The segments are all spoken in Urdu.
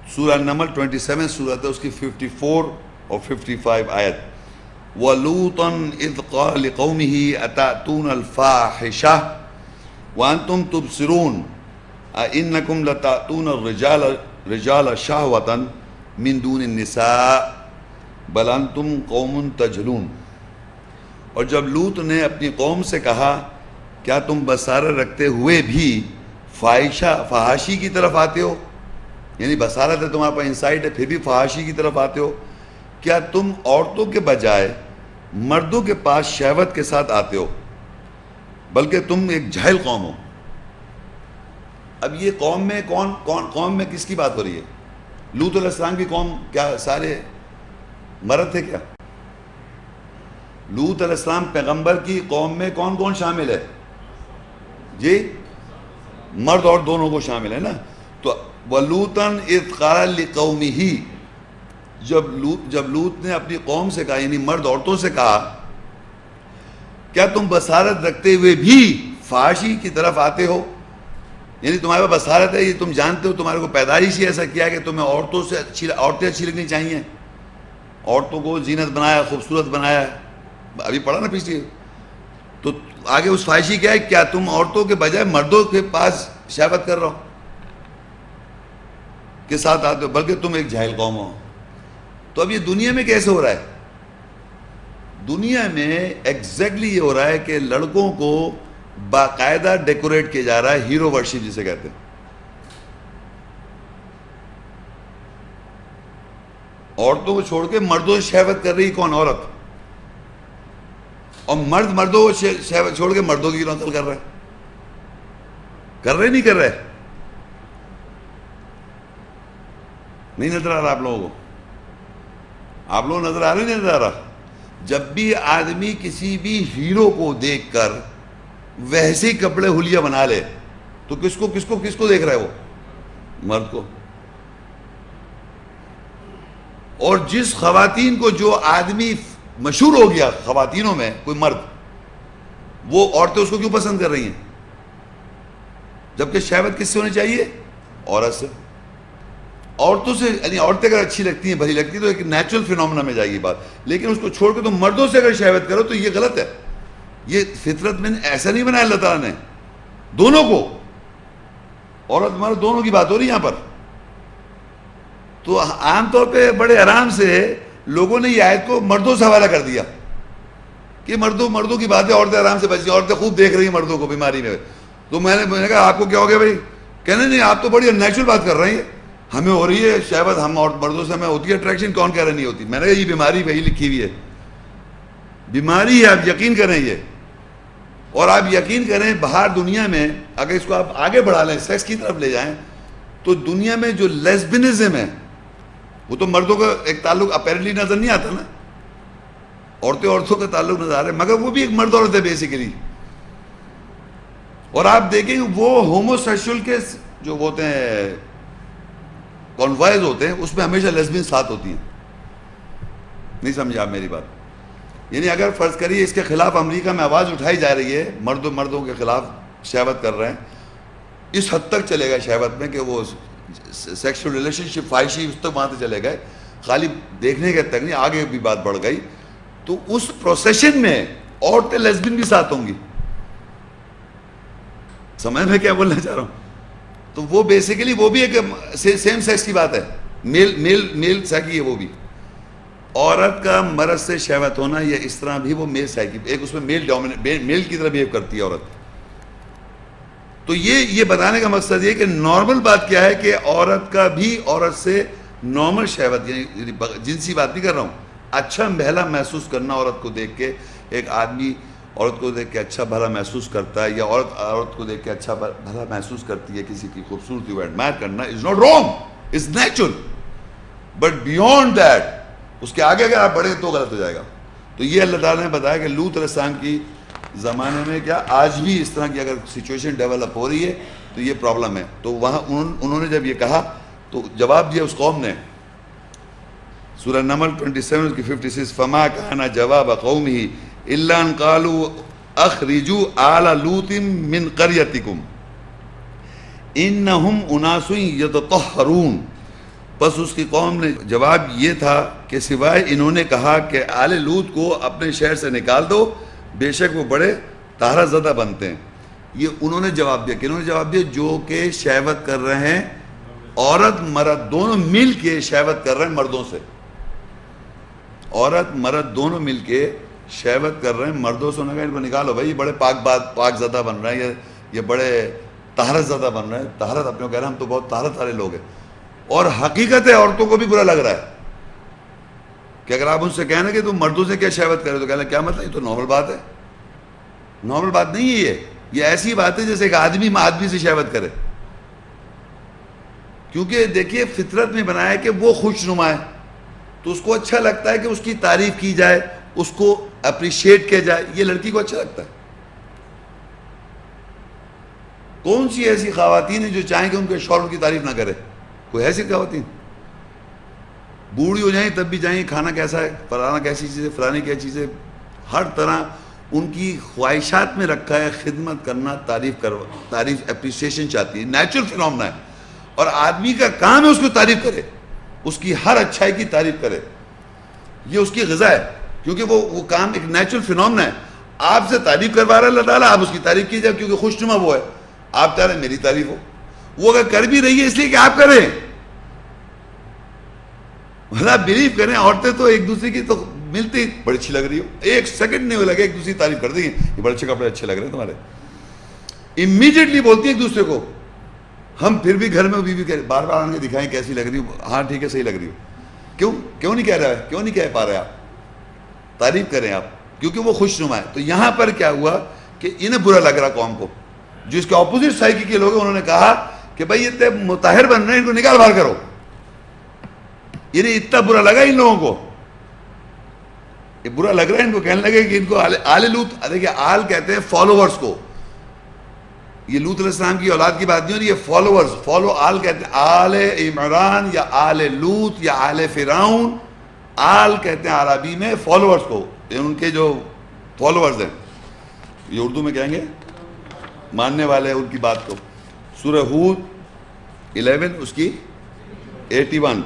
سورہ نمل 27 سورت ہے، اس کی 54 اور 55 آیت. وَلُوطًا إِذْ قَالَ لِقَوْمِهِ أَتَأْتُونَ الْفَاحِشَةَ وَأَنْتُمْ تُبْصِرُونَ أَإِنَّكُمْ لَتَأْتُونَ الرِّجَالَ شَهْوَةً مِّن دُونِ النِّسَاءِ بَلْ أَنْتُمْ قَوْمٌ تَجْهَلُونَ. اور جب لوط نے اپنی قوم سے کہا کیا تم بصارت رکھتے ہوئے بھی فحاشی کی طرف آتے ہو، یعنی بصارت ہے تمہارے پاس، انسائٹ ہے، پھر بھی فحاشی کی طرف آتے ہو، کیا تم عورتوں کے بجائے مردوں کے پاس شہوت کے ساتھ آتے ہو، بلکہ تم ایک جاہل قوم ہو. اب یہ قوم میں کس کی بات ہو رہی ہے؟ لوط علیہ السلام کی قوم کیا سارے مرد تھے کیا؟ لوط علیہ السلام پیغمبر کی قوم میں کون کون شامل ہے؟ جی مرد اور دونوں کو شامل ہے نا. تو وَلُوطًا إِذْ قَالَ لِقَوْمِهِ، جب لوط نے اپنی قوم سے کہا، یعنی مرد عورتوں سے کہا کیا تم بصارت رکھتے ہوئے بھی فحاشی کی طرف آتے ہو، یعنی تمہارے پاس بصارت ہے، یہ تم جانتے ہو، تمہارے کو پیدائش ہی ایسا کیا کہ تمہیں عورتیں اچھی لگنی چاہیے، عورتوں کو زینت بنایا، خوبصورت بنایا. ابھی پڑھا نا پیچھے. تو آگے اس فحاشی کیا ہے؟ کیا تم عورتوں کے بجائے مردوں کے پاس شہوت کر رہو کے ساتھ آتے ہو، بلکہ تم ایک جاہل قوم ہو. تو اب یہ دنیا میں کیسے ہو رہا ہے؟ دنیا میں ایگزیکٹلی یہ ہو رہا ہے کہ لڑکوں کو باقاعدہ ڈیکوریٹ کیا جا رہا ہے، ہیرو ورشپ جسے کہتے ہیں. عورتوں کو چھوڑ کے مردوں سے شہوت کر رہی کون؟ عورت. اور مرد مردوں کو شہوت چھوڑ کے مردوں کی نقل کر رہے نہیں کر رہے؟ نہیں نظر آ رہا آپ لوگوں کو؟ آپ لوگ نظر آ رہے نہیں نظر آ رہا؟ جب بھی آدمی کسی بھی ہیرو کو دیکھ کر ویسے ہی کپڑے حلیہ بنا لے تو کس کو دیکھ رہا ہے وہ؟ مرد کو. اور جس خواتین کو جو آدمی مشہور ہو گیا خواتینوں میں کوئی مرد، وہ عورتیں اس کو کیوں پسند کر رہی ہیں؟ جبکہ شہوت کس سے ہونی چاہیے؟ عورت سے. عورتوں سے، یعنی عورتیں اگر اچھی لگتی ہیں، بھلی لگتی ہیں تو ایک نیچرل فینومینا میں جائے گی بات. لیکن اس کو چھوڑ کے تم مردوں سے اگر شہوت کرو تو یہ غلط ہے. یہ فطرت میں ایسا نہیں بنایا اللہ تعالیٰ نے. دونوں کو، عورت مرد دونوں کی بات ہو رہی یہاں پر. تو عام طور پہ بڑے آرام سے لوگوں نے یہ آیت کو مردوں سے حوالہ کر دیا کہ مردوں کی باتیں، عورتیں آرام سے بچ گئی، عورتیں خوب دیکھ رہی ہیں مردوں کو بیماری میں. تو میں نے کہا آپ کو کیا ہو گیا بھائی؟ کہنے نہیں آپ تو بڑی نیچرل بات کر رہے ہیں، ہمیں ہو رہی ہے شہوت، ہم اور مردوں سے ہمیں ہوتی ہے اٹریکشن. کون کہہ رہے نہیں ہوتی؟ میں نے کہا یہ بیماری وہی لکھی ہوئی ہے، بیماری ہے، آپ یقین کریں یہ. اور آپ یقین کریں باہر دنیا میں اگر اس کو آپ آگے بڑھا لیں، سیکس کی طرف لے جائیں، تو دنیا میں جو لیسبینزم ہے وہ تو مردوں کا ایک تعلق اپیرنٹلی نظر نہیں آتا نا، عورتوں کا تعلق نظر آ رہا ہے، مگر وہ بھی ایک مرد عورت ہے بیسیکلی. اور آپ دیکھیں وہ ہومو سیکشول کے جو ہوتے ہیں کانوائز ہوتے ہیں، اس میں ہمیشہ لیسبین ساتھ ہوتی ہیں. نہیں سمجھا آپ میری بات؟ یعنی اگر فرض کریے اس کے خلاف امریکہ میں آواز اٹھائی جا رہی ہے، مردوں کے خلاف شہوت کر رہے ہیں، اس حد تک چلے گا شہوت میں کہ وہ سیکشل ریلیشن شپ فحاشی اس تک وہاں سے چلے گئے، خالی دیکھنے کے تک نہیں، آگے بھی بات بڑھ گئی. تو اس پروسیشن میں عورتیں لیسبین بھی ساتھ ہوں گی. سمجھ میں کیا بولنا چاہ رہا ہوں؟ تو وہ بیسیکلی وہ بھی ایک سیم سیکس کی بات ہے، میل سائیکی ہے. وہ بھی عورت کا مرد سے شہوت ہونا یا اس طرح بھی وہ میل سائیکی، ایک اس میں میل کی طرح بہیو کرتی ہے عورت. تو یہ بتانے کا مقصد یہ کہ نارمل بات کیا ہے کہ عورت کا بھی عورت سے نارمل شہوت، یعنی جنسی بات نہیں کر رہا ہوں، اچھا بھلا محسوس کرنا عورت کو دیکھ کے. ایک آدمی عورت کو دیکھ کے اچھا بھلا محسوس کرتا ہے، یا عورت کو دیکھ کے اچھا بھلا محسوس کرتی ہے، کسی کی خوبصورتی کو ایڈمائر کرنا is not wrong, is natural. But beyond that, اس کے آگے اگر آپ بڑھیں تو غلط ہو جائے گا. تو یہ اللہ تعالیٰ نے بتایا کہ لوط علیہ السلام کی زمانے میں کیا آج بھی اس طرح کی اگر سچویشن ڈیولپ ہو رہی ہے تو یہ پرابلم ہے. تو وہاں انہوں نے جب یہ کہا تو جواب دیا اس قوم نے. سورہ نمل 27 کی 56، فما کان جواب قومہ الا ان قالوا اخرجوا آل لوط من قریتکم انہم اناس یتطہرون پس اس کی قوم نے جواب یہ تھا کہ سوائے انہوں نے کہا کہ آل لوط کو اپنے شہر سے نکال دو، بے شک وہ بڑے طہارت زدہ بنتے ہیں. یہ انہوں نے جواب دیا. کنہوں نے جواب دیا؟ جو کہ شہوت کر رہے ہیں، عورت مرد دونوں مل کے شہوت کر رہے ہیں مردوں سے. عورت مرد دونوں مل کے شہوت کر رہے ہیں مردوں سے. انہوں نے کہا ان کو نکالو بھائی، یہ بڑے پاک زدہ بن رہے ہیں، یہ بڑے طہارت زدہ بن رہے ہیں. طہارت اپنے کو کہہ رہے ہیں ہم تو بہت طہارت والے لوگ ہیں. اور حقیقت ہے عورتوں کو بھی برا لگ رہا ہے کہ اگر آپ ان سے کہنا کہ تم مردوں سے کیا شہوت کرے تو کہنا کیا مطلب، یہ تو نارمل بات ہے. نارمل بات نہیں ہے یہ ایسی بات ہے جیسے ایک آدمی سے شہوت کرے. کیونکہ دیکھیے فطرت میں بنایا ہے کہ وہ خوش نما ہے، تو اس کو اچھا لگتا ہے کہ اس کی تعریف کی جائے، اس کو اپریشیٹ کیا جائے. یہ لڑکی کو اچھا لگتا ہے. کون سی ایسی خواتین ہیں جو چاہیں کہ ان کے شوہر ان کی تعریف نہ کرے؟ کوئی ایسی خواتین بوڑھی ہو جائیں تب بھی جائیں کھانا کیسا ہے، فلانا کیسی چیز ہے، فلانی کیا چیز ہے. ہر طرح ان کی خواہشات میں رکھا ہے خدمت کرنا، تعریف اپریسیشن چاہتی ہے. نیچرل فینومنا ہے. اور آدمی کا کام ہے اس کو تعریف کرے، اس کی ہر اچھائی کی تعریف کرے. یہ اس کی غذا ہے، کیونکہ وہ کام ایک نیچرل فینومنا ہے. آپ سے تعریف کروا رہا ہے اللہ تعالیٰ، آپ اس کی تعریف کیجئے کیونکہ خوش نما وہ ہے. آپ چاہ رہے ہیں میری تعریف ہو. وہ اگر کر بھی رہی ہے اس لیے کہ آپ کریں. آپ بلیو کریں، عورتیں تو ایک دوسرے کی تو ملتی بڑی اچھی لگ رہی ہو، ایک سیکنڈ نہیں لگے ایک دوسری تعریف کر دیں گے، یہ بڑے اچھے کپڑے اچھے لگ رہے ہیں تمہارے. امیڈیٹلی بولتی ہیں ایک دوسرے کو. ہم پھر بھی گھر میں بیوی بار بار آن کے دکھائیں کیسی لگ رہی ہو، ہاں ٹھیک ہے صحیح لگ رہی ہو. کیوں نہیں کہہ رہا ہے، کیوں نہیں کہہ پا رہے آپ؟ تعریف کریں آپ، کیونکہ وہ خوش نما ہے. تو یہاں پر کیا ہوا کہ انہیں برا لگ رہا قوم کو، جو اس کے اپوزٹ سائیکی کے لوگ ہیں. انہوں نے کہا کہ بھائی یہ مطہر بن رہے ہیں، ان کو نکال باہر کرو. انہیں اتنا برا لگا ان لوگوں کو، یہ برا لگ رہا ہے ان کو. کہنے لگے کہ ان کو آل لوط، دیکھیں آل کہتے ہیں فالوورز کو. یہ لوط علیہ السلام کی اولاد کی بات نہیں ہو رہی، یہ فالوورز. آل کہتے ہیں آل عمران یا آل لوط یا آل فرعون. آل کہتے ہیں عربی میں فالوورز کو، ان کے جو فالوورز ہیں. یہ اردو میں کہیں گے ماننے والے ہیں ان کی بات کو. سورہ ہود 11 اس کی 81.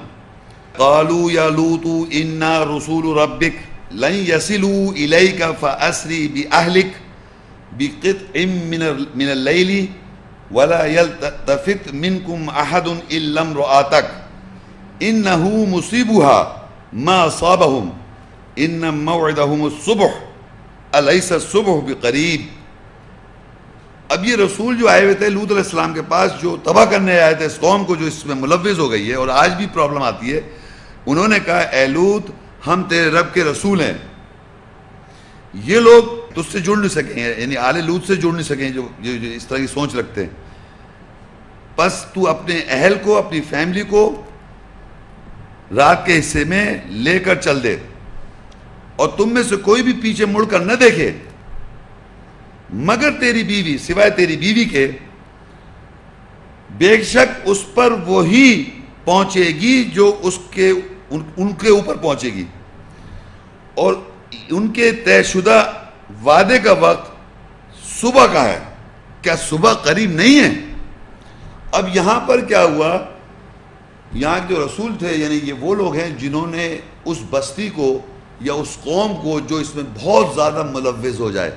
قالوا یا لوط انا رسول ربک لن يصلوا الیک فاسری باہلک بقطع من اللیل ولا یلتفت منکم احد الا امرأتک انہ مصیبها ما اصابهم ان موعدهم الصبح الیس الصبح بقریب. اب یہ رسول جو آئے ہوئے تھے لوط علیہ السلام کے پاس، جو تباہ کرنے آئے تھے اس قوم کو جو اس میں ملوث ہو گئی ہے اور آج بھی پرابلم آتی ہے. انہوں نے کہا اے لوط ہم تیرے رب کے رسول ہیں. یہ لوگ تجھ سے جڑ نہیں سکیں، یعنی آل لوط سے جڑ نہیں سکیں جو اس طرح کی سوچ رکھتے ہیں. پس تو اپنے اہل کو، اپنی فیملی کو رات کے حصے میں لے کر چل دے، اور تم میں سے کوئی بھی پیچھے مڑ کر نہ دیکھے مگر تیری بیوی، سوائے تیری بیوی کے. بے شک اس پر وہی پہنچے گی جو ان کے اوپر پہنچے گی، اور ان کے طے شدہ وعدے کا وقت صبح کا ہے. کیا صبح قریب نہیں ہے؟ اب یہاں پر کیا ہوا، یہاں کے جو رسول تھے یعنی یہ وہ لوگ ہیں جنہوں نے اس بستی کو یا اس قوم کو جو اس میں بہت زیادہ ملوث ہو جائے،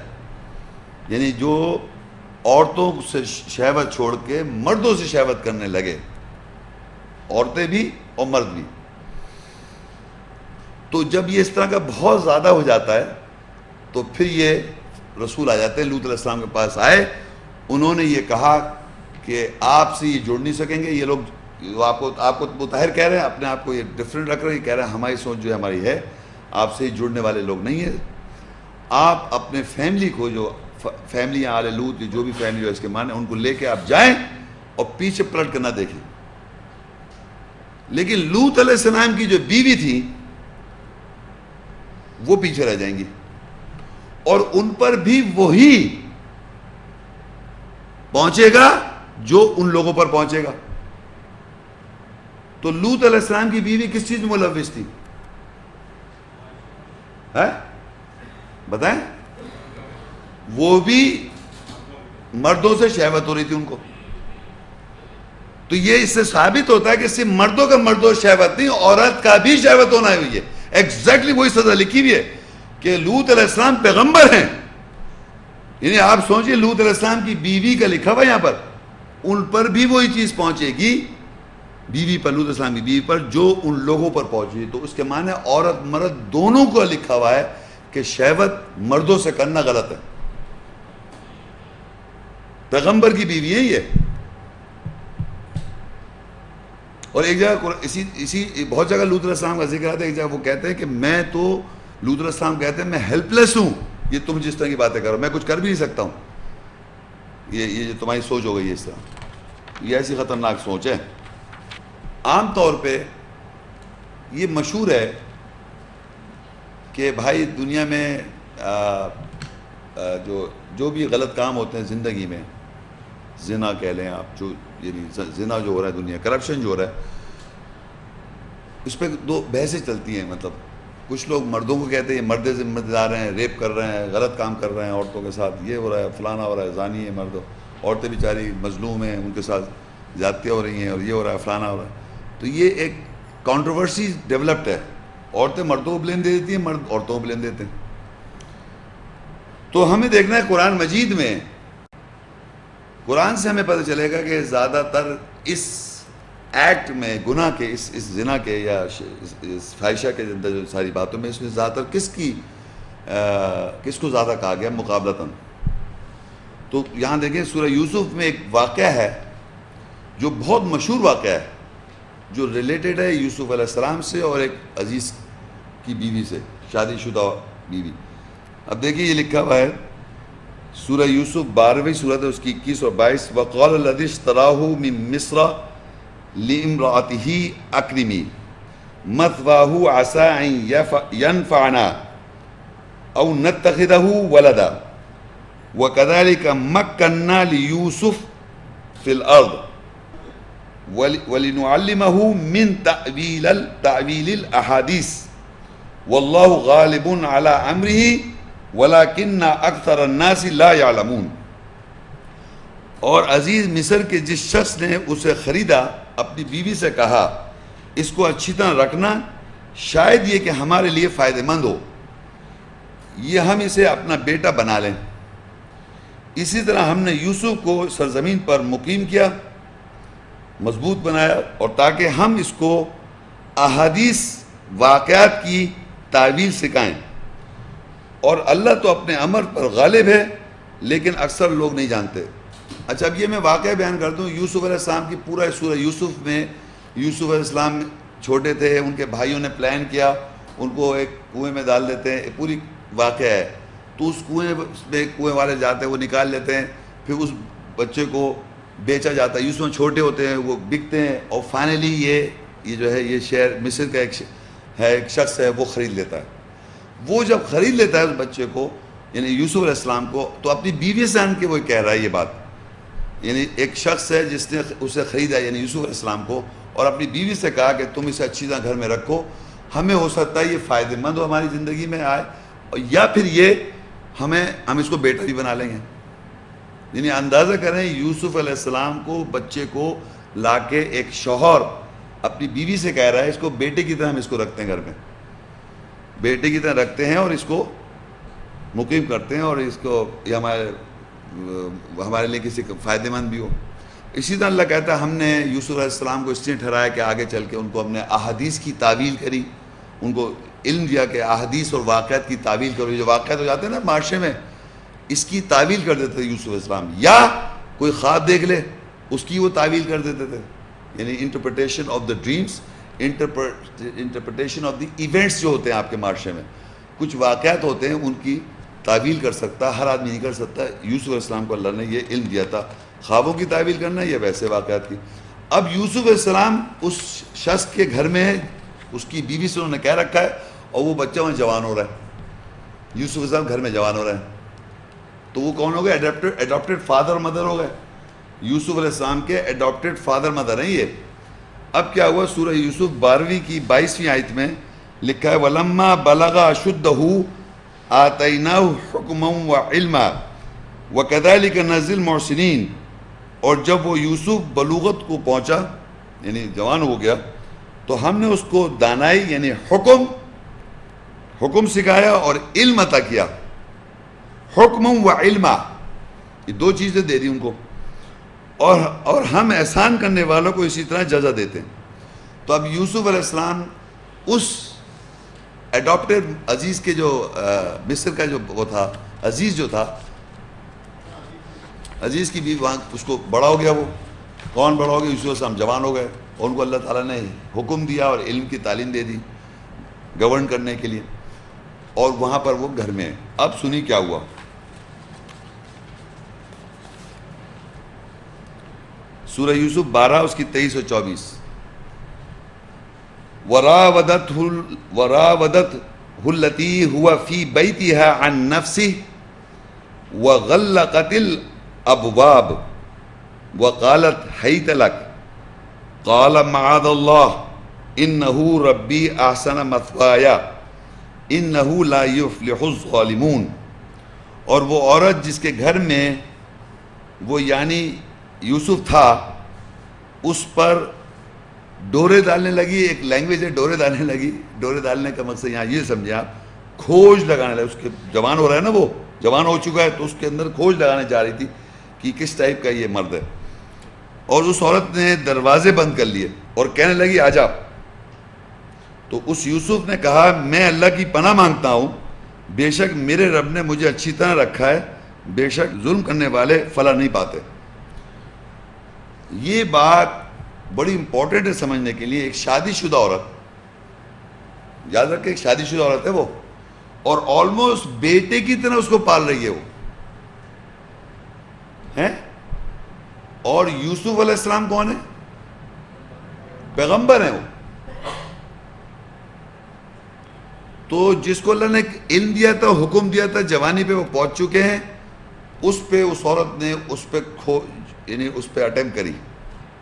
یعنی جو عورتوں سے شہوت چھوڑ کے مردوں سے شہوت کرنے لگے، عورتیں بھی اور مرد بھی. تو جب یہ اس طرح کا بہت زیادہ ہو جاتا ہے تو پھر یہ رسول آ جاتے ہیں. لوط علیہ السلام کے پاس آئے، انہوں نے یہ کہا کہ آپ سے یہ جڑ نہیں سکیں گے. یہ لوگ آپ کو مطہر کہہ رہے ہیں، اپنے آپ کو یہ ڈفرینٹ رکھ رہے ہیں، کہہ رہے ہیں ہماری سوچ جو ہے ہماری ہے، آپ سے جڑنے والے لوگ نہیں ہیں. آپ اپنے فیملی کو، جو فیملی آل لوط جو بھی فیملی ہو اس کے معنی، ان کو لے کے آپ جائیں اور پیچھے پلٹ کر نہ دیکھیں. لیکن لوط علیہ السلام کی جو بیوی تھی وہ پیچھے رہ جائیں گی، اور ان پر بھی وہی پہنچے گا جو ان لوگوں پر پہنچے گا. تو لوط علیہ السلام کی بیوی کس چیز میں ملوث تھی؟ بتائیں. وہ بھی مردوں سے شہوت ہو رہی تھی ان کو. تو یہ اس سے ثابت ہوتا ہے کہ صرف مردوں کا مردوں شہوت نہیں، عورت کا بھی شہوت ہونا ہوئی ہے. ایگزیکٹلی وہی سزا لکھی ہوئی ہے کہ لوط علیہ السلام پیغمبر ہیں. یعنی آپ سوچئے لوط علیہ السلام کی بیوی کا لکھا ہوا یہاں پر، ان پر بھی وہی چیز پہنچے گی، بیوی پر، لوط علیہ السلام کی بیوی پر، جو ان لوگوں پر پہنچی. تو اس کے معنی عورت مرد دونوں کو لکھا ہوا ہے کہ شہوت مردوں سے کرنا غلط ہے. پیغمبر کی بیوی ہے یہ. اور ایک جگہ اسی بہت جگہ لوط علیہ السلام کا ذکر آتا ہے. ایک جگہ وہ کہتے ہیں کہ میں تو، لوط علیہ السلام کہتے ہیں میں ہیلپ لیس ہوں، یہ تم جس طرح کی باتیں کرو میں کچھ کر بھی نہیں سکتا ہوں. یہ جو تمہاری سوچ ہو گئی ہے اس طرح، یہ ایسی خطرناک سوچ ہے. عام طور پہ یہ مشہور ہے کہ بھائی دنیا میں جو بھی غلط کام ہوتے ہیں زندگی میں، زنا کہہ لیں آپ، جو یعنی زنا جو ہو رہا ہے دنیا، کرپشن جو ہو رہا ہے، اس پہ دو بحثیں چلتی ہیں. مطلب کچھ لوگ مردوں کو کہتے ہیں یہ مرد ذمہ دار ہیں، ریپ کر رہے ہیں، غلط کام کر رہے ہیں عورتوں کے ساتھ، یہ ہو رہا ہے، فلانا ہو رہا ہے، زانی ہے مرد، عورتیں بیچاری مظلوم ہیں، ان کے ساتھ زیادتیاں ہو رہی ہیں، اور یہ ہو رہا ہے، فلانا ہو رہا ہے. تو یہ ایک کانٹروورسی ڈیولپڈ ہے. عورتیں مردوں کو بلیم دے دیتی ہیں، مرد عورتوں کو بلیم دیتے ہیں. تو ہمیں دیکھنا ہے قرآن مجید میں، قرآن سے ہمیں پتہ چلے گا کہ زیادہ تر اس ایکٹ میں، گناہ کے، اس زنا کے یا اس فاحشہ کے اندر جو ساری باتوں میں، اس میں زیادہ تر کس کو زیادہ کہا گیا مقابلتاً. تو یہاں دیکھیں سورہ یوسف میں ایک واقعہ ہے جو بہت مشہور واقعہ ہے، جو ریلیٹڈ ہے یوسف علیہ السلام سے اور ایک عزیز کی بیوی سے، شادی شدہ بیوی. اب دیکھیے یہ لکھا ہوا ہے سورہ یوسف 12ویں سورت ہے، اس کی 21 اور 22. وَقَالَ الَّذِي اشْتَرَاهُ مِن مِصْرَ لِامْرَأَتِهِ أَكْرِمِي مَثْوَاهُ عَسَىٰ أَن يَنفَعَنَا أَوْ نَتَّخِذَهُ وَلَدًا وَكَذَلِكَ مَكَّنَّا لِيُوسُفَ فِي الْأَرْضِ وَلِنُعَلِّمَهُ مِن تَأْوِيلِ الْأَحَادِيثِ وَاللَّهُ غَالِبٌ عَلَىٰ أَمْرِهِ وَلَكِنَّ أَكْثَرَ النَّاسِ لَا يَعْلَمُونَ. اور عزیز مصر کے جس شخص نے اسے خریدا اپنی بیوی سے کہا اس کو اچھی طرح رکھنا، شاید یہ کہ ہمارے لیے فائدہ مند ہو، یہ ہم اسے اپنا بیٹا بنا لیں. اسی طرح ہم نے یوسف کو سرزمین پر مقیم کیا، مضبوط بنایا، اور تاکہ ہم اس کو احادیث واقعات کی تعویل سکھائیں. اور اللہ تو اپنے امر پر غالب ہے لیکن اکثر لوگ نہیں جانتے. اچھا اب یہ میں واقعہ بیان کرتا ہوں. یوسف علیہ السلام کی پورا سورہ یوسف میں، یوسف علیہ السلام چھوٹے تھے، ان کے بھائیوں نے پلان کیا ان کو ایک کنویں میں ڈال دیتے ہیں، پوری واقعہ ہے. تو اس کنویں میں کنویں والے جاتے ہیں، وہ نکال لیتے ہیں، پھر اس بچے کو بیچا جاتا ہے. یوسف چھوٹے ہوتے ہیں، وہ بکتے ہیں، اور فائنلی یہ جو ہے یہ شہر مصر کا ایک شخص ہے، وہ خرید لیتا ہے. وہ جب خرید لیتا ہے اس بچے کو، یعنی یوسف علیہ السلام کو، تو اپنی بیوی سے آن کے وہ کہہ رہا ہے یہ بات. یعنی ایک شخص ہے جس نے اسے خریدا، یعنی یوسف علیہ السلام کو، اور اپنی بیوی سے کہا کہ تم اسے اچھی طرح گھر میں رکھو، ہمیں ہو سکتا ہے یہ فائدہ مند ہو ہماری زندگی میں آئے، یا پھر ہم اس کو بیٹا بھی بنا لیں گے. یعنی اندازہ کریں یوسف علیہ السلام کو، بچے کو لا کے ایک شوہر اپنی بیوی سے کہہ رہا ہے اس کو بیٹے کی طرح ہم اس کو رکھتے ہیں، گھر میں بیٹے کی طرح رکھتے ہیں اور اس کو مقیم کرتے ہیں، اور اس کو یہ ہمارے لیے کسی فائدہ مند بھی ہو. اسی طرح اللہ کہتا ہے ہم نے یوسف علیہ السلام کو اس لیے ٹھہرایا کہ آگے چل کے ان کو ہم نے احادیث کی تعویل کری، ان کو علم دیا کہ احادیث اور واقعات کی تعویل کرو. جو واقعات ہو جاتے ہیں نا معاشرے میں، اس کی تعویل کر دیتے تھے یوسف علیہ السلام، یا کوئی خواب دیکھ لے اس کی وہ تعویل کر دیتے تھے. یعنی interpretation of the dreams, interpretation of the events جو ہوتے ہیں آپ کے معاشرے میں، کچھ واقعات ہوتے ہیں ان کی تعویل کر سکتا، ہر آدمی نہیں کر سکتا. یوسف علیہ السلام کو اللہ نے یہ علم دیا تھا خوابوں کی تعویل کرنا یا ویسے واقعات کی. اب یوسف علیہ السلام اس شخص کے گھر میں ہے، اس کی بیوی سے انہوں نے کہہ رکھا ہے، اور وہ بچہ وہاں جوان ہو رہا ہے. یوسف علیہ السلام گھر میں جوان ہو رہا ہے، تو وہ کون ہو گئے؟ اڈاپٹیڈ فادر مدر ہو گئے. یوسف علیہ السلام کے اڈاپٹیڈ فادر مدر ہیں یہ. اب کیا ہوا؟ سورہ یوسف 12ویں کی 22ویں آیت میں لکھا ہے وَلَمَّا بَلَغَ أَشُدَّهُ آتَيْنَاهُ حُكْمًا وَعِلْمًا وَكَذَلِكَ نَجْزِي الْمُحْسِنِينَ اور جب وہ یوسف بلوغت کو پہنچا یعنی جوان ہو گیا تو ہم نے اس کو دانائی یعنی حکم سکھایا اور علم عطا کیا. حکم و علما یہ دو چیزیں دے دی ان کو, اور ہم احسان کرنے والوں کو اسی طرح جزا دیتے ہیں. تو اب یوسف علیہ السلام اس اڈاپٹیڈ عزیز کے جو مصر کا جو وہ تھا عزیز جو تھا, عزیز کی بیوی وہاں اس کو بڑا ہو گیا. وہ کون بڑا ہو گیا؟ یوسف علیہ السلام جوان ہو گئے اور ان کو اللہ تعالیٰ نے حکم دیا اور علم کی تعلیم دے دی گورن کرنے کے لیے, اور وہاں پر وہ گھر میں ہے. اب سنی کیا ہوا. سورہ یوسف 12 اس کی 23 اور 24. وراودته التي هو في بيتها عن نفسه وغلقت الابواب وقالت هيت لك قال معاذ الله انه ربي احسن مثواي انه لا يفلح الظالمون. اور وہ عورت جس کے گھر میں وہ یعنی یوسف تھا اس پر ڈورے ڈالنے لگی. ایک لینگویج ہے ڈورے ڈالنے لگی. ڈورے ڈالنے کا مقصد یہاں یہ سمجھے آپ, کھوج لگانے لگی. اس کے جوان ہو رہا ہے نا, وہ جوان ہو چکا ہے تو اس کے اندر کھوج لگانے جا رہی تھی کہ کس ٹائپ کا یہ مرد ہے. اور اس عورت نے دروازے بند کر لیے اور کہنے لگی آ جا. تو اس یوسف نے کہا میں اللہ کی پناہ مانگتا ہوں, بے شک میرے رب نے مجھے اچھی طرح رکھا ہے, بے شک ظلم کرنے والے فلاح نہیں پاتے. یہ بات بڑی امپورٹنٹ ہے سمجھنے کے لیے. ایک شادی شدہ عورت, یاد رکھیں ایک شادی شدہ عورت ہے وہ, اور آلموسٹ بیٹے کی طرح اس کو پال رہی ہے وہ ہیں. اور یوسف علیہ السلام کون ہے؟ پیغمبر ہیں وہ. تو جس کو اللہ نے علم دیا تھا, حکم دیا تھا, جوانی پہ وہ پہنچ چکے ہیں, اس پہ اس عورت نے اس پہ یعنی اس پہ اٹیمپٹ کری.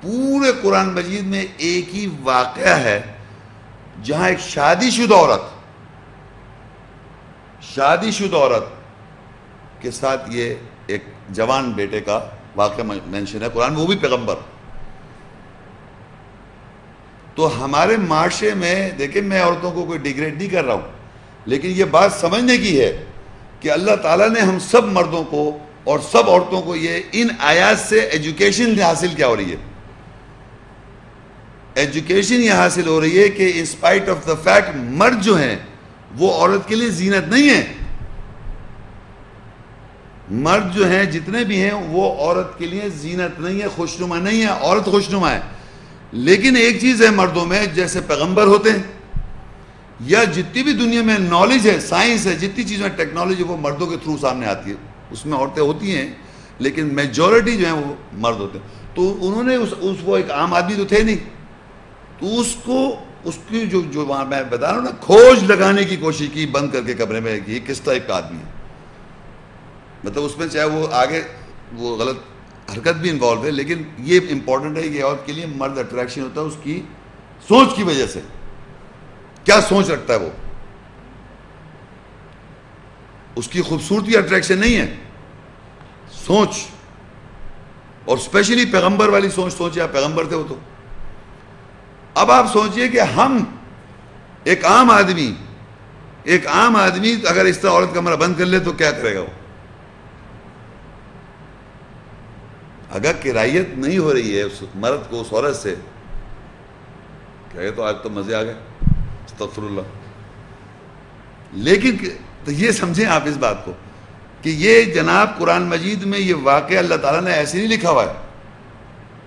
پورے قرآن مجید میں ایک ہی واقعہ ہے جہاں ایک شادی شدہ عورت کے ساتھ یہ ایک جوان بیٹے کا واقعہ مینشن ہے قرآن میں, وہ بھی پیغمبر. تو ہمارے معاشرے میں دیکھیں, میں عورتوں کو کوئی ڈیگریڈ نہیں کر رہا ہوں, لیکن یہ بات سمجھنے کی ہے کہ اللہ تعالیٰ نے ہم سب مردوں کو اور سب عورتوں کو یہ ان آیات سے ایجوکیشن حاصل کیا ہو رہی ہے. ایجوکیشن یہ حاصل ہو رہی ہے کہ انسپائٹ آف دا فیکٹ مرد جو ہیں وہ عورت کے لیے زینت نہیں ہے. مرد جو ہیں جتنے بھی ہیں وہ عورت کے لیے زینت نہیں ہے, خوشنما نہیں ہے. عورت خوشنما ہے, لیکن ایک چیز ہے مردوں میں, جیسے پیغمبر ہوتے ہیں یا جتنی بھی دنیا میں نالج ہے, سائنس ہے, جتنی چیزیں ٹیکنالوجی وہ مردوں کے تھرو سامنے آتی ہے. اس میں عورتیں ہوتی ہیں لیکن میجورٹی جو ہیں وہ مرد ہوتے ہیں. تو انہوں نے وہ ایک عام آدمی تو تھے نہیں, تو اس کی جو وہاں میں بتا رہا ہوں نا, کھوج لگانے کی کوشش کی بند کر کے کمرے میں کہ یہ کس ٹائپ کا آدمی ہے. مطلب اس میں چاہے وہ آگے وہ غلط حرکت بھی انوالو ہے, لیکن یہ امپورٹنٹ ہے کہ عورت کے لیے مرد اٹریکشن ہوتا ہے اس کی سوچ کی وجہ سے. کیا سوچ رکھتا ہے وہ, اس کی خوبصورتی اٹریکشن نہیں ہے, سوچ. اور اسپیشلی پیغمبر والی سوچے, آپ پیغمبر تھے وہ تو. اب آپ سوچئے کہ ہم ایک عام آدمی اگر اس طرح عورت کمرہ بند کر لے تو کیا کرے گا وہ. اگر کرائیت نہیں ہو رہی ہے اس مرد کو اس عورت سے, کہے تو آج تو مزے آ گئے, استغفر اللہ. لیکن تو یہ سمجھیں آپ اس بات کو کہ یہ جناب قرآن مجید میں یہ واقعہ اللہ تعالیٰ نے ایسے نہیں لکھا ہوا ہے.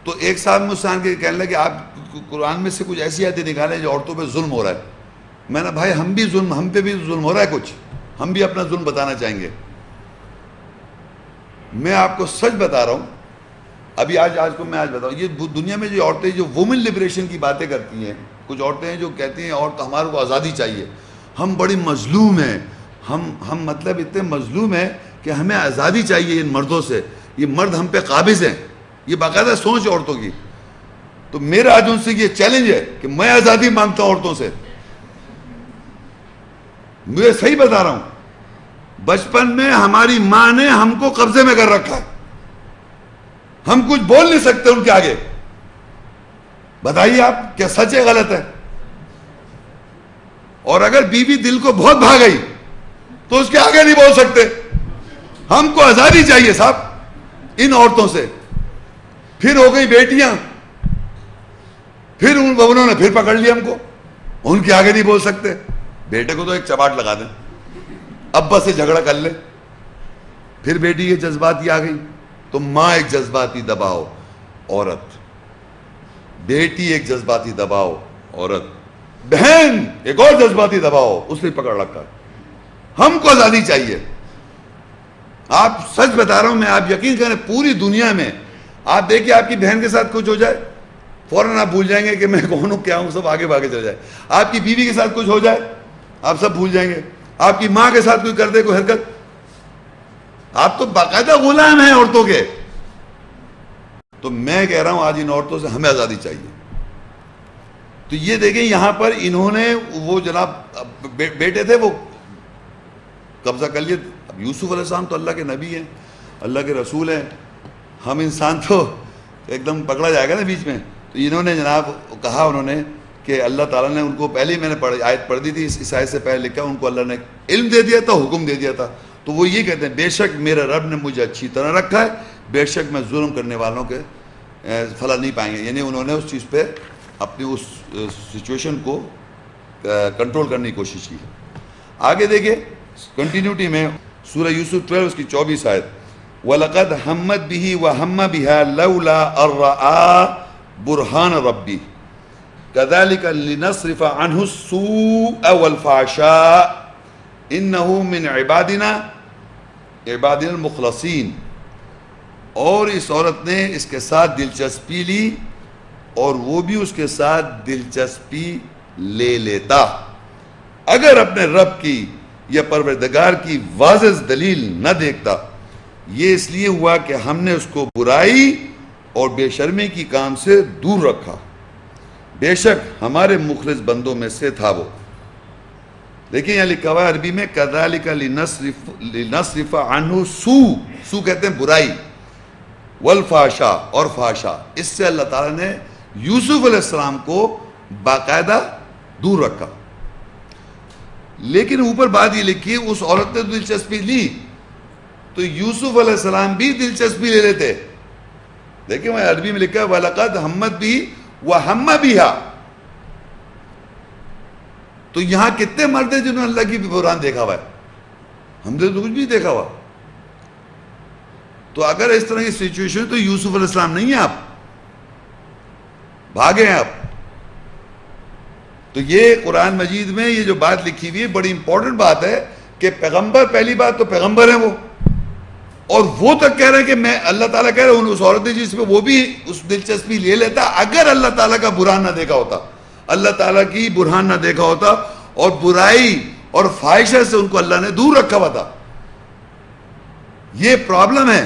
تو ایک صاحب مسلمان کے کہنے لگے آپ قرآن میں سے کچھ ایسی آیتیں نکالیں جو عورتوں پہ ظلم ہو رہا ہے. میں نے بھائی ہم پہ بھی ظلم ہو رہا ہے کچھ, ہم بھی اپنا ظلم بتانا چاہیں گے. میں آپ کو سچ بتا رہا ہوں, ابھی آج بتاؤں, یہ دنیا میں جو عورتیں جو وومن لبریشن کی باتیں کرتی ہیں, کچھ عورتیں ہیں جو کہتی ہیں عورت ہمارے کو آزادی چاہیے, ہم بڑی مظلوم ہیں, ہم مطلب اتنے مظلوم ہیں کہ ہمیں آزادی چاہیے ان مردوں سے, یہ مرد ہم پہ قابض ہیں. یہ باقاعدہ سوچ عورتوں کی. تو میرا آج ان سے یہ چیلنج ہے کہ میں آزادی مانگتا ہوں عورتوں سے. مجھے صحیح بتا رہا ہوں, بچپن میں ہماری ماں نے ہم کو قبضے میں کر رکھا ہے. ہم کچھ بول نہیں سکتے ان کے آگے. بتائیے آپ کیا سچ ہے غلط ہے؟ اور اگر بیوی دل کو بہت بھا گئی تو اس کے آگے نہیں بول سکتے. ہم کو آزادی چاہیے صاحب ان عورتوں سے. پھر ہو گئی بیٹیاں, پھر انہوں نے پھر پکڑ لیا ہم کو, ان کے آگے نہیں بول سکتے. بیٹے کو تو ایک چپاٹ لگا دیں, ابا سے جھگڑا کر لے. پھر بیٹی کے جذباتی آ گئی تو ماں ایک جذباتی دباؤ عورت, بیٹی ایک جذباتی دباؤ عورت, بہن ایک اور جذباتی دباؤ, اس نے پکڑ رکھا. ہم کو آزادی چاہیے. آپ سچ بتا رہا ہوں میں, آپ یقین کریں پوری دنیا میں آپ دیکھیں آپ کی بہن کے ساتھ کچھ ہو جائے فوراً آپ بھول جائیں گے کہ میں کون ہوں کیا ہوں, سب آگے بھاگے چلے جائے. آپ کی بیوی کے ساتھ کچھ ہو جائے آپ سب بھول جائیں گے. آپ کی ماں کے ساتھ کوئی کر دے کوئی حرکت, آپ تو باقاعدہ غلام ہیں عورتوں کے. تو میں کہہ رہا ہوں آج ان عورتوں سے ہمیں آزادی چاہیے. تو یہ دیکھیں یہاں پر انہوں نے وہ جناب بیٹے تھے وہ قبضہ کر لیے. اب یوسف علیہ السلام تو اللہ کے نبی ہیں, اللہ کے رسول ہیں, ہم انسان تو ایک دم پکڑا جائے گا نا بیچ میں. تو انہوں نے جناب کہا انہوں نے کہ اللہ تعالیٰ نے ان کو پہلے ہی میں نے آیت پڑھ دی تھی, اس آیت سے پہلے لکھا ان کو اللہ نے علم دے دیا تھا, حکم دے دیا تھا. تو وہ یہ کہتے ہیں بے شک میرے رب نے مجھے اچھی طرح رکھا ہے, بے شک میں ظلم کرنے والوں کے پھلا نہیں پائیں گے. یعنی انہوں نے اس چیز پہ اپنی اس سچویشن کو کنٹرول کرنے کی کوشش کی. آگے دیکھیں کنٹینیوٹی میں سورہ یوسف 12 اس کی 24 آیت, وَلَقَدْ هَمَّتْ بِهِ وَهَمَّ بِهَا لَوْلَا أَن رَأَىٰ بُرْهَانَ رَبِّهِ كَذَلِكَ لِنَصْرِفَ عَنْهُ السُّوءَ وَالْفَحْشَاءَ إِنَّهُ مِنْ عِبَادِنَا الْمُخْلَصِينَ. اور اس عورت نے اس کے ساتھ دلچسپی لی اور وہ بھی اس کے ساتھ دلچسپی لے لیتا اگر اپنے رب کی یا پروردگار کی واضح دلیل نہ دیکھتا. یہ اس لیے ہوا کہ ہم نے اس کو برائی اور بے شرمی کی کام سے دور رکھا, بے شک ہمارے مخلص بندوں میں سے تھا وہ. دیکھیں یہاں لکھا ہوا ہے عربی میں کذالک لنصرف عنہ السوء, سو کہتے ہیں برائی, والفحشاء اور فحشاء. اس سے اللہ تعالیٰ نے یوسف علیہ السلام کو باقاعدہ دور رکھا. لیکن اوپر بات یہ لکھی اس عورت نے دلچسپی لی تو یوسف علیہ السلام بھی دلچسپی لے لیتے. دیکھیں میں عربی میں لکھا ہے وَلَقَدْ هَمَّتْ بِهِ وَهَمَّ بِهَا. تو یہاں کتنے مرد ہیں جنہوں نے اللہ کی بحران دیکھا ہوا ہے؟ ہم نے تو کچھ بھی دیکھا ہوا. تو اگر اس طرح کی سچویشن تو یوسف علیہ السلام نہیں ہیں, آپ بھاگے ہیں آپ. تو یہ قرآن مجید میں یہ جو بات لکھی ہوئی ہے بڑی امپورٹنٹ بات ہے کہ پیغمبر, پہلی بات تو پیغمبر ہیں وہ, اور وہ تک کہہ رہے ہیں کہ میں اللہ تعالیٰ کہہ رہے ہیں اس عورت جس پہ وہ بھی اس دلچسپی لے لیتا اگر اللہ تعالیٰ کا برہان نہ دیکھا ہوتا, اللہ تعالیٰ کی برہان نہ دیکھا ہوتا اور برائی اور فاحشہ سے ان کو اللہ نے دور رکھا ہوا تھا. یہ پرابلم ہے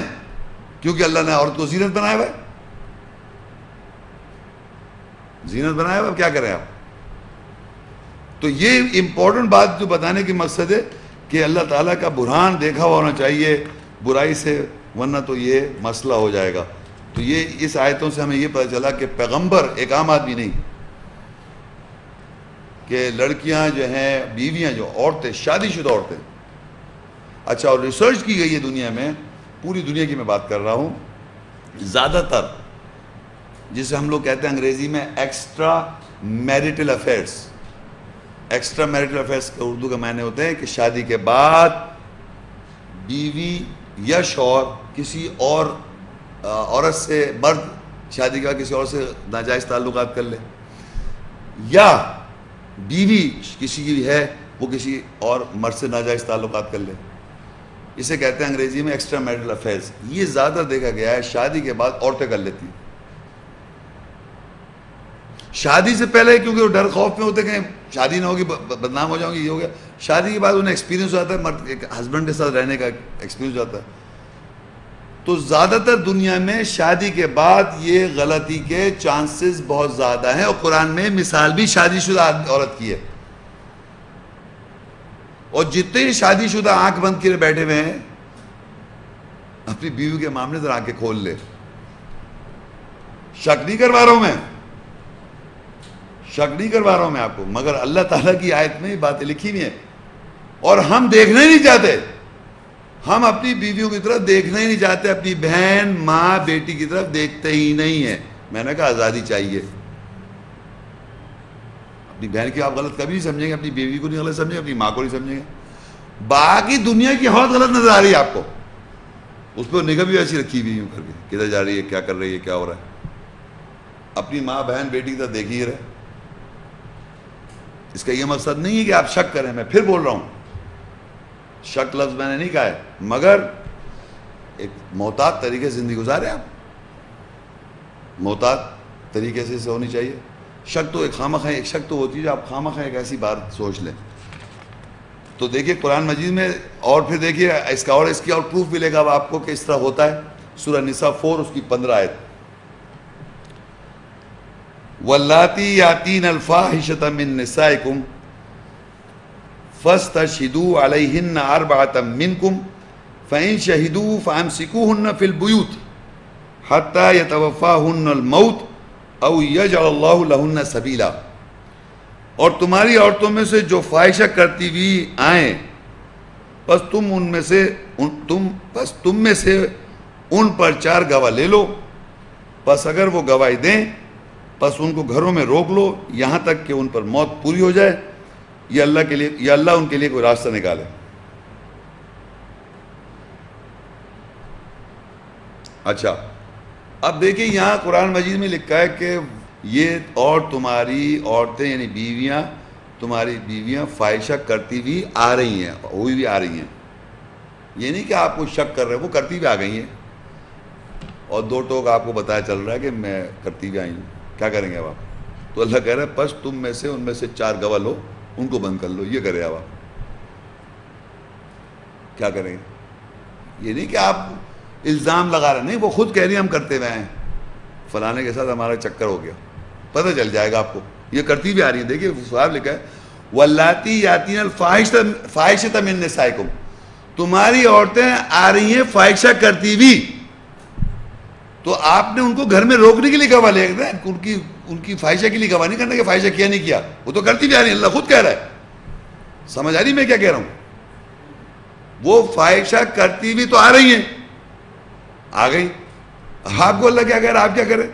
کیونکہ اللہ نے عورت کو زینت بنایا ہوا ہے, زینت بنایا ہوا ہے, کیا کریں آپ. تو یہ امپورٹنٹ بات جو بتانے کی مقصد ہے کہ اللہ تعالیٰ کا برہان دیکھا ہوا ہونا چاہیے برائی سے, ورنہ تو یہ مسئلہ ہو جائے گا. تو یہ اس آیتوں سے ہمیں یہ پتہ چلا کہ پیغمبر ایک عام آدمی نہیں, کہ لڑکیاں جو ہیں, بیویاں جو عورتیں, شادی شدہ عورتیں. اچھا, اور ریسرچ کی گئی ہے دنیا میں, پوری دنیا کی میں بات کر رہا ہوں, زیادہ تر جسے ہم لوگ کہتے ہیں انگریزی میں extra marital affairs. Extra marital affairs کے اردو کا معنی ہوتے ہیں کہ شادی کے بعد بیوی یا شوہر کسی اور عورت سے, مرد شادی کے بعد کسی اور سے ناجائز تعلقات کر لے, یا بیوی کسی کی ہے وہ کسی اور مرد سے ناجائز تعلقات کر لے. اسے کہتے ہیں انگریزی میں ایکسٹرا میریٹل افیئرس. یہ زیادہ دیکھا گیا ہے شادی کے بعد عورتیں کر لیتی ہیں. شادی سے پہلے کیونکہ وہ ڈر خوف میں ہوتے کہ شادی نہ ہوگی بدنام ہو جاؤں گی, یہ ہو گیا. شادی کے بعد انہیں ایکسپیرینس ہو جاتا ہے, مرد ہسبینڈ کے ساتھ رہنے کا ایکسپیرینس ہو جاتا ہے. تو زیادہ تر دنیا میں شادی کے بعد یہ غلطی کے چانسز بہت زیادہ ہیں, اور قرآن میں مثال بھی شادی شدہ عورت کی ہے. اور جتنے شادی شدہ آنکھ بند کیے بیٹھے ہوئے ہیں اپنی بیوی کے معاملے سے آنکھیں کھول لے, شک نہیں کروا رہا ہوں میں، شک نہیں کروا رہا ہوں میں آپ کو، مگر اللہ تعالیٰ کی آیت میں یہ باتیں لکھی ہوئی ہیں اور ہم دیکھنا ہی نہیں چاہتے. ہم اپنی بیویوں کی طرف دیکھنا ہی نہیں چاہتے، اپنی بہن ماں بیٹی کی طرف دیکھتے ہی نہیں ہیں. میں نے کہا آزادی چاہیے. اپنی بہن کی آپ غلط کبھی نہیں سمجھیں گے، اپنی بیوی کو نہیں غلط سمجھیں گے، اپنی ماں کو نہیں سمجھیں گے. باقی دنیا کی بہت غلط نظر آ رہی ہے آپ کو، اس پہ نگاہ بھی ایسی رکھی ہوئی کر کے، کدھر جا رہی ہے، کیا کر رہی ہے، کیا ہو رہا ہے. اپنی ماں بہن بیٹی کی طرف دیکھ ہی رہے. اس کا یہ مقصد نہیں ہے کہ آپ شک کریں، میں پھر بول رہا ہوں، شک لفظ میں نے نہیں کہا ہے، مگر ایک محتاط طریقے سے زندگی گزارے. آپ محتاط طریقے سے ہونی چاہیے. شک تو ایک خواہ ایک شک تو ہوتی ہے جو آپ خواہ ایک ایسی بات سوچ لیں. تو دیکھیے قرآن مجید میں، اور پھر دیکھیے اس کا اور اس کی اور پروف ملے گا اب آپ کو کہ اس طرح ہوتا ہے. سورہ نساء 4 اس کی 15 آیت. واللاتی یاتین الفاحشۃ من نسائکم فاستشہدوا علیہن اربعۃ منکم فإن شہدوا فامسکوہن فی البیوت حتی یتوفاہن الموت او یجعل اللہ لہن سبیلا. اور تمہاری عورتوں میں سے جو فاحشہ کرتی ہوئی آئیں، پس تم میں سے ان پر 4 گواہ لے لو. پس اگر وہ گواہی دیں پس ان کو گھروں میں روک لو یہاں تک کہ ان پر موت پوری ہو جائے، یا اللہ ان کے لیے کوئی راستہ نکالے. اچھا اب دیکھیں یہاں قرآن مجید میں لکھا ہے کہ یہ اور تمہاری عورتیں یعنی بیویاں، تمہاری بیویاں فاحشہ کرتی ہوئی آ رہی ہیں، ہوئی بھی آ رہی ہیں. یہ نہیں کہ آپ کو شک کر رہے ہیں، وہ کرتی ہوئی آ گئی ہیں اور 2 ٹوک آپ کو بتایا چل رہا ہے کہ میں کرتی ہوئی آئی ہوں. کیا کریں گے اب آپ؟ تو اللہ کہہ رہا ہے پس تم میں سے ان میں سے 4 گواہ لو، ان کو بند کر لو. یہ کرے اب آپ کیا کریں گے؟ یہ نہیں کہ آپ الزام لگا رہے، نہیں، وہ خود کہہ رہی ہیں ہم کرتے ہوئے ہیں، فلانے کے ساتھ ہمارا چکر ہو گیا. پتہ چل جائے گا آپ کو، یہ کرتی بھی آ رہی ہیں. دیکھیے صاحب لکھا ہے واللاتی یاتین الفاحشۃ من نسائکم، تمہاری عورتیں آ رہی ہیں فاحشہ کرتی بھی، تو آپ نے ان کو گھر میں روکنے کے لیے گواہ لے رہے ہیں، ان کی فاحشہ کے لیے گواہ نہیں کرنا کہ فاحشہ کیا نہیں کیا، وہ تو کرتی بھی آ رہی ہیں. اللہ خود کہہ رہا ہے. سمجھ آ رہی میں کیا کہہ رہا ہوں؟ وہ فاحشہ کرتی بھی تو آ رہی ہیں، آ گئی. آپ کو اللہ کیا کہہ رہا ہے، آپ کیا کریں؟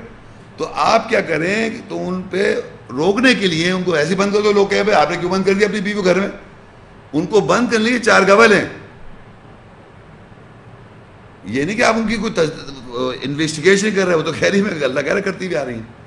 تو آپ کیا کریں تو ان پہ روکنے کے لیے ان کو ایسے بند کر دو. لوگ کہے آپ نے کیوں بند کر دیا اپنی بیوی کو گھر میں؟ ان کو بند کرنے کے لیے 4 گواہ لیں. یہ نہیں کہ آپ ان کی کوئی انویسٹیگیشن کر رہے ہو، وہ تو کہہ رہی میں اللہ کہہ رہا کرتی بھی آ رہی ہیں.